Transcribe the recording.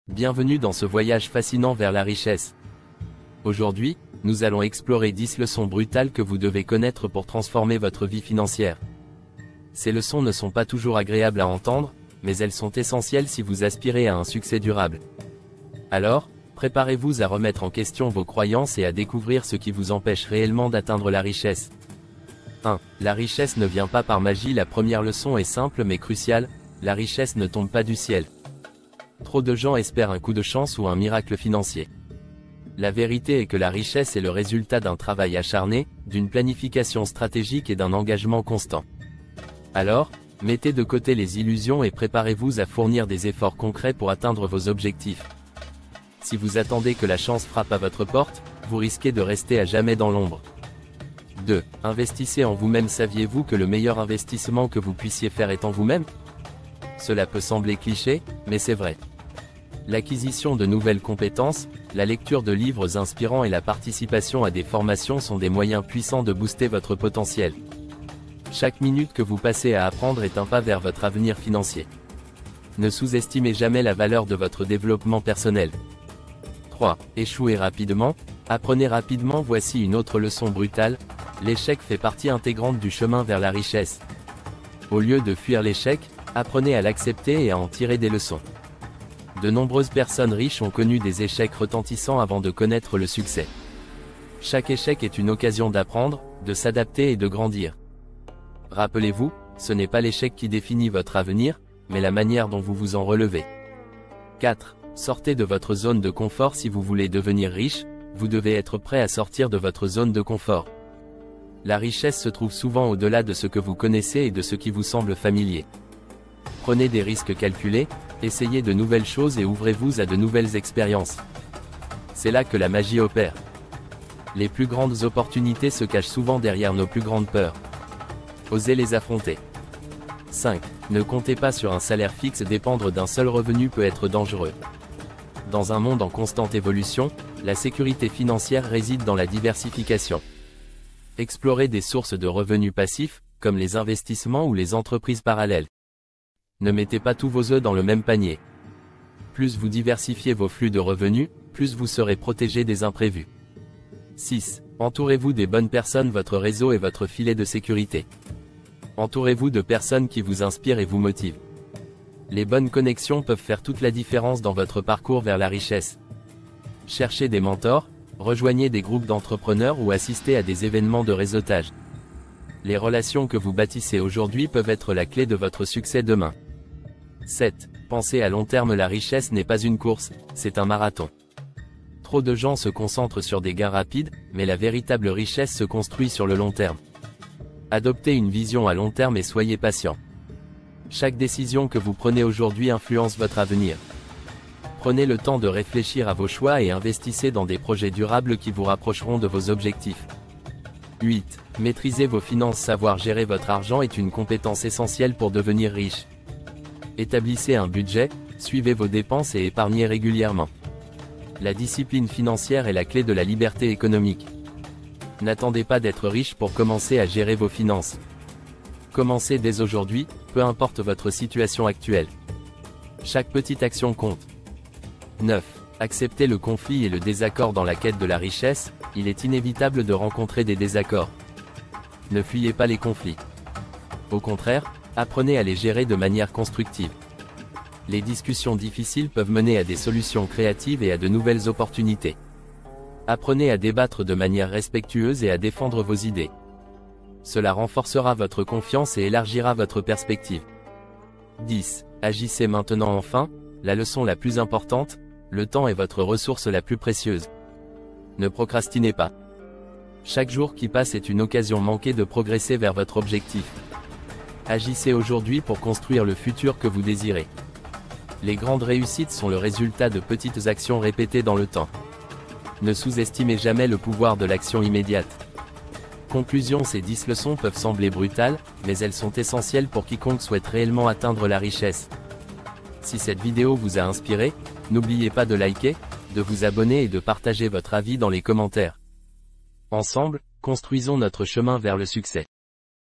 Bienvenue dans ce voyage fascinant vers la richesse. Aujourd'hui, nous allons explorer 10 leçons brutales que vous devez connaître pour transformer votre vie financière. Ces leçons ne sont pas toujours agréables à entendre, mais elles sont essentielles si vous aspirez à un succès durable. Alors, préparez-vous à remettre en question vos croyances et à découvrir ce qui vous empêche réellement d'atteindre la richesse. 1. La richesse ne vient pas par magie. La première leçon est simple mais cruciale, la richesse ne tombe pas du ciel. Trop de gens espèrent un coup de chance ou un miracle financier. La vérité est que la richesse est le résultat d'un travail acharné, d'une planification stratégique et d'un engagement constant. Alors, mettez de côté les illusions et préparez-vous à fournir des efforts concrets pour atteindre vos objectifs. Si vous attendez que la chance frappe à votre porte, vous risquez de rester à jamais dans l'ombre. 2. Investissez en vous-même. Saviez-vous que le meilleur investissement que vous puissiez faire est en vous-même ? Cela peut sembler cliché, mais c'est vrai. L'acquisition de nouvelles compétences, la lecture de livres inspirants et la participation à des formations sont des moyens puissants de booster votre potentiel. Chaque minute que vous passez à apprendre est un pas vers votre avenir financier. Ne sous-estimez jamais la valeur de votre développement personnel. 3. Échouez rapidement. Apprenez rapidement. Voici une autre leçon brutale, l'échec fait partie intégrante du chemin vers la richesse. Au lieu de fuir l'échec, apprenez à l'accepter et à en tirer des leçons. De nombreuses personnes riches ont connu des échecs retentissants avant de connaître le succès. Chaque échec est une occasion d'apprendre, de s'adapter et de grandir. Rappelez-vous, ce n'est pas l'échec qui définit votre avenir, mais la manière dont vous vous en relevez. 4. Sortez de votre zone de confort. Si vous voulez devenir riche, vous devez être prêt à sortir de votre zone de confort. La richesse se trouve souvent au-delà de ce que vous connaissez et de ce qui vous semble familier. Prenez des risques calculés, essayez de nouvelles choses et ouvrez-vous à de nouvelles expériences. C'est là que la magie opère. Les plus grandes opportunités se cachent souvent derrière nos plus grandes peurs. Osez les affronter. 5. Ne comptez pas sur un salaire fixe. Dépendre d'un seul revenu peut être dangereux. Dans un monde en constante évolution, la sécurité financière réside dans la diversification. Explorez des sources de revenus passifs, comme les investissements ou les entreprises parallèles. Ne mettez pas tous vos œufs dans le même panier. Plus vous diversifiez vos flux de revenus, plus vous serez protégé des imprévus. 6. Entourez-vous des bonnes personnes. Votre réseau est votre filet de sécurité. Entourez-vous de personnes qui vous inspirent et vous motivent. Les bonnes connexions peuvent faire toute la différence dans votre parcours vers la richesse. Cherchez des mentors, rejoignez des groupes d'entrepreneurs ou assistez à des événements de réseautage. Les relations que vous bâtissez aujourd'hui peuvent être la clé de votre succès demain. 7. Pensez à long terme. La richesse n'est pas une course, c'est un marathon. Trop de gens se concentrent sur des gains rapides, mais la véritable richesse se construit sur le long terme. Adoptez une vision à long terme et soyez patient. Chaque décision que vous prenez aujourd'hui influence votre avenir. Prenez le temps de réfléchir à vos choix et investissez dans des projets durables qui vous rapprocheront de vos objectifs. 8. Maîtrisez vos finances. Savoir gérer votre argent est une compétence essentielle pour devenir riche. Établissez un budget, suivez vos dépenses et épargnez régulièrement. La discipline financière est la clé de la liberté économique. N'attendez pas d'être riche pour commencer à gérer vos finances. Commencez dès aujourd'hui, peu importe votre situation actuelle. Chaque petite action compte. 9. Acceptez le conflit et le désaccord. Dans la quête de la richesse, il est inévitable de rencontrer des désaccords. Ne fuyez pas les conflits. Au contraire, apprenez à les gérer de manière constructive. Les discussions difficiles peuvent mener à des solutions créatives et à de nouvelles opportunités. Apprenez à débattre de manière respectueuse et à défendre vos idées. Cela renforcera votre confiance et élargira votre perspective. 10. Agissez maintenant. Enfin, la leçon la plus importante, le temps est votre ressource la plus précieuse. Ne procrastinez pas. Chaque jour qui passe est une occasion manquée de progresser vers votre objectif. Agissez aujourd'hui pour construire le futur que vous désirez. Les grandes réussites sont le résultat de petites actions répétées dans le temps. Ne sous-estimez jamais le pouvoir de l'action immédiate. Conclusion. Ces 10 leçons peuvent sembler brutales, mais elles sont essentielles pour quiconque souhaite réellement atteindre la richesse. Si cette vidéo vous a inspiré, n'oubliez pas de liker, de vous abonner et de partager votre avis dans les commentaires. Ensemble, construisons notre chemin vers le succès.